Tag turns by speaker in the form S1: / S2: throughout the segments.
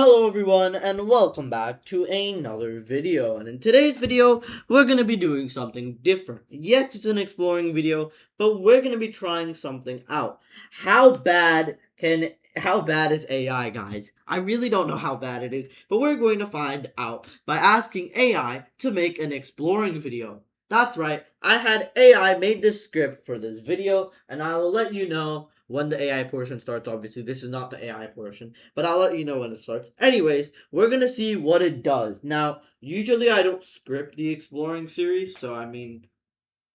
S1: Hello everyone and welcome back to another video, and in today's video we're going to be doing something different. Yes, it's an exploring video, but we're going to be trying something out. How bad is AI, guys? I really don't know how bad it is, but we're going to find out by asking AI to make an exploring video. That's right, I had AI made this script for this video, and I will let you know when the AI portion starts. Obviously, this is not the AI portion, but I'll let you know when it starts. Anyways, we're gonna see what it does. Now, usually I don't script the exploring series, so I mean,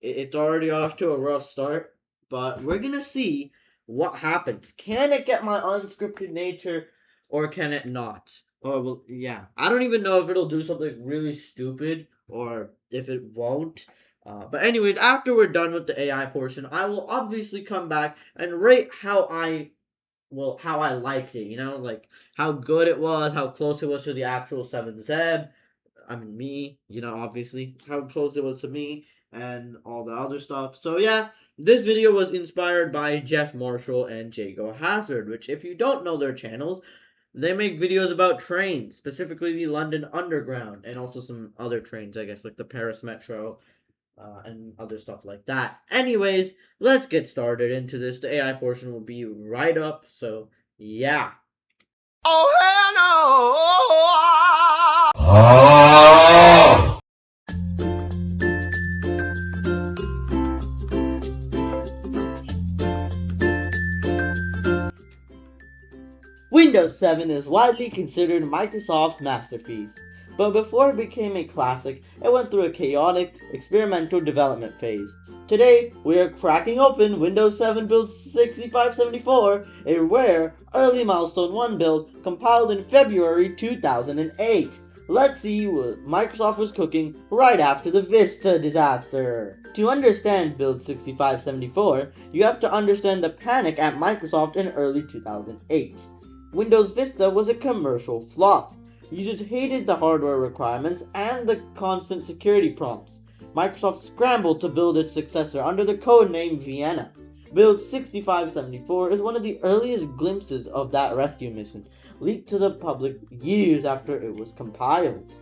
S1: it's already off to a rough start, but we're gonna see what happens. Can it get my unscripted nature, or can it not? Or, well, yeah, I don't even know if it'll do something really stupid, or if it won't. But anyways, after we're done with the AI portion, I will obviously come back and rate how I liked it, like how good it was, how close it was to the actual 7 Zeb. I mean, me, obviously, how close it was to me, and all the other stuff. So yeah, this video was inspired by Jeff Marshall and Jago Hazard, which, if you don't know their channels, they make videos about trains, specifically the London Underground, and also some other trains, I guess, like the Paris Metro, and other stuff like that. Anyways, let's get started into this. The AI portion will be right up, so yeah.
S2: Oh, hell no!
S1: Windows 7 is widely considered Microsoft's masterpiece, but before it became a classic, it went through a chaotic, experimental development phase. Today, we are cracking open Windows 7 build 6574, a rare, early Milestone 1 build compiled in February 2008. Let's see what Microsoft was cooking right after the Vista disaster. To understand build 6574, you have to understand the panic at Microsoft in early 2008. Windows Vista was a commercial flop. Users hated the hardware requirements and the constant security prompts. Microsoft scrambled to build its successor under the codename Vienna. Build 6574 is one of the earliest glimpses of that rescue mission, leaked to the public years after it was compiled.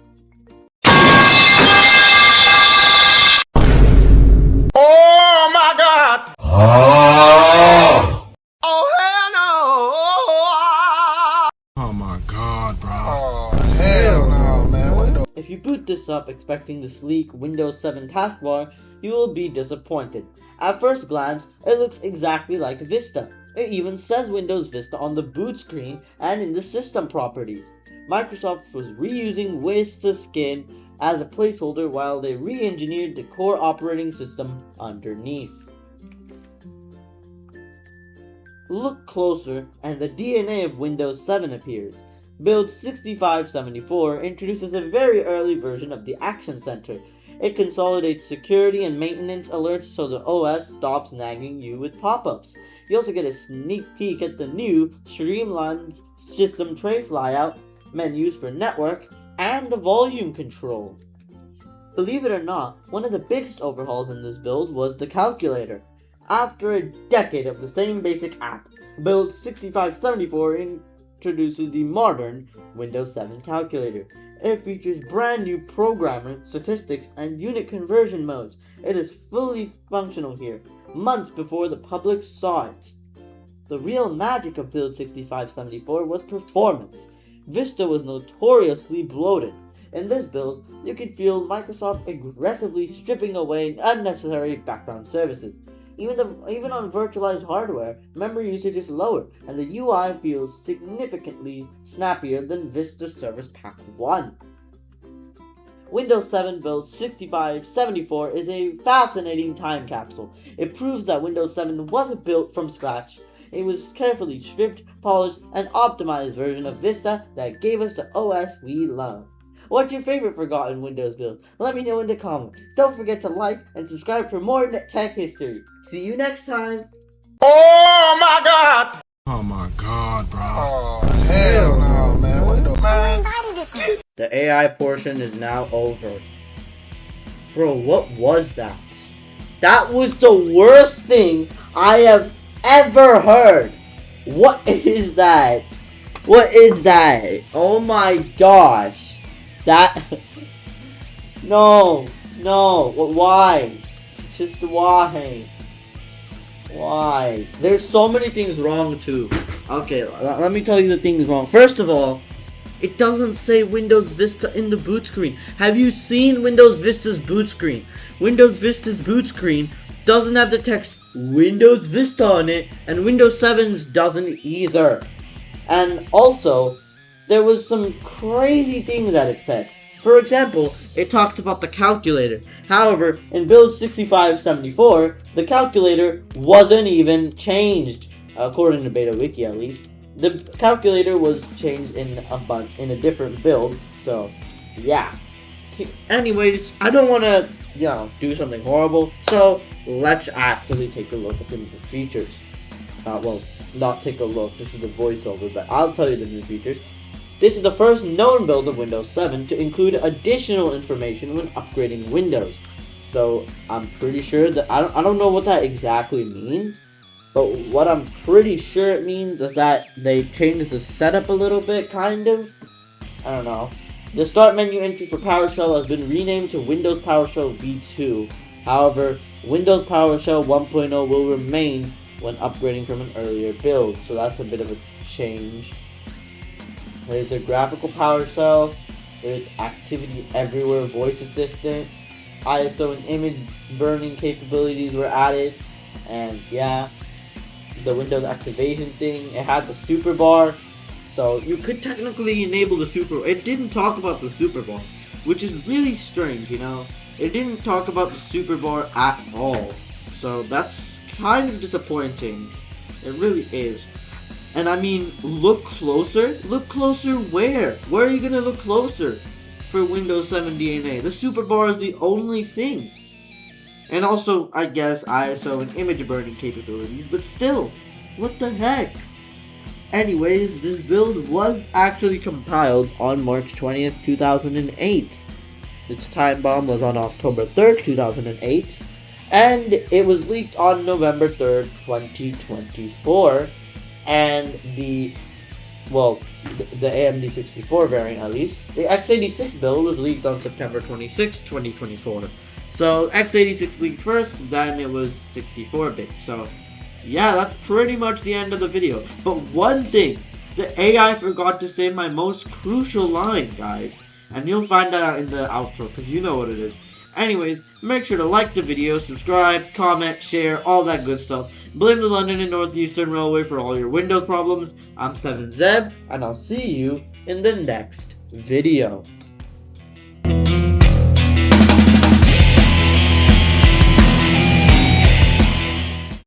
S2: Oh my god! Oh, hell no!
S3: Oh my god, bro.
S2: Oh, hell no, man. What the?
S1: If you boot this up expecting the sleek Windows 7 taskbar, you will be disappointed. At first glance, it looks exactly like Vista. It even says Windows Vista on the boot screen and in the system properties. Microsoft was reusing Vista skin as a placeholder while they re-engineered the core operating system underneath. Look closer and the DNA of Windows 7 appears. Build 6574 introduces a very early version of the Action Center. It consolidates security and maintenance alerts so the OS stops nagging you with pop-ups. You also get a sneak peek at the new streamlined system tray flyout, menus for network, and the volume control. Believe it or not, one of the biggest overhauls in this build was the calculator. After a decade of the same basic app, build 6574 introduces the modern Windows 7 calculator. It features brand new programmer, statistics, and unit conversion modes. It is fully functional here, months before the public saw it. The real magic of build 6574 was performance. Vista was notoriously bloated. In this build, you could feel Microsoft aggressively stripping away unnecessary background services. Even on virtualized hardware, memory usage is lower, and the UI feels significantly snappier than Vista Service Pack 1. Windows 7 build 6574 is a fascinating time capsule. It proves that Windows 7 wasn't built from scratch. It was carefully stripped, polished, and optimized version of Vista that gave us the OS we love. What's your favorite forgotten Windows build? Let me know in the comments. Don't forget to like and subscribe for more tech history. See you next time!
S2: Oh my god!
S3: Oh my god, bro.
S2: Oh, hell no, man. What the? Man.
S1: The AI portion is now over. Bro, what was that? That was the worst thing I have ever heard. What is that? What is that? Oh my gosh. That... No. No. Why? Just why? Why? There's so many things wrong too. Okay, let me tell you the things wrong. First of all, it doesn't say Windows Vista in the boot screen. Have you seen Windows Vista's boot screen? Windows Vista's boot screen doesn't have the text Windows Vista on it, and Windows 7's doesn't either. And also, there was some crazy things that it said. For example, it talked about the calculator. However, in build 6574, the calculator wasn't even changed, according to BetaWiki at least. The calculator was changed in a different build, so yeah. Anyways, I don't want to, do something horrible, so let's actually take a look at the new features. Well, not take a look, this is the voiceover, but I'll tell you the new features. This is the first known build of Windows 7 to include additional information when upgrading Windows. So I'm pretty sure that I don't know what that exactly means, but what I'm pretty sure it means is that they changed the setup a little bit, kind of. I don't know. The start menu entry for PowerShell has been renamed to Windows PowerShell v2. However, Windows PowerShell 1.0 will remain when upgrading from an earlier build, so that's a bit of a change. There's a graphical PowerShell, there's Activity Everywhere voice assistant, ISO and image burning capabilities were added, and yeah, the Windows activation thing, it had the super bar, so you could technically enable the super. It didn't talk about the super bar, which is really strange, It didn't talk about the super bar at all, so that's kind of disappointing. It really is. And I mean, look closer? Look closer where? Where are you gonna look closer for Windows 7 DNA? The super bar is the only thing. And also, I guess, ISO and image burning capabilities, but still, what the heck? Anyways, this build was actually compiled on March 20th, 2008. Its time bomb was on October 3rd, 2008, and it was leaked on November 3rd, 2024. And the AMD 64 variant at least, the x86 build was leaked on September 26, 2024. So x86 leaked first, then it was 64-bit. So yeah, that's pretty much the end of the video. But one thing, the AI forgot to say my most crucial line, guys. And you'll find that out in the outro, because you know what it is. Anyways, make sure to like the video, subscribe, comment, share, all that good stuff. Blame the London and Northeastern Railway for all your Windows problems. I'm 7Zeb, and I'll see you in the next video.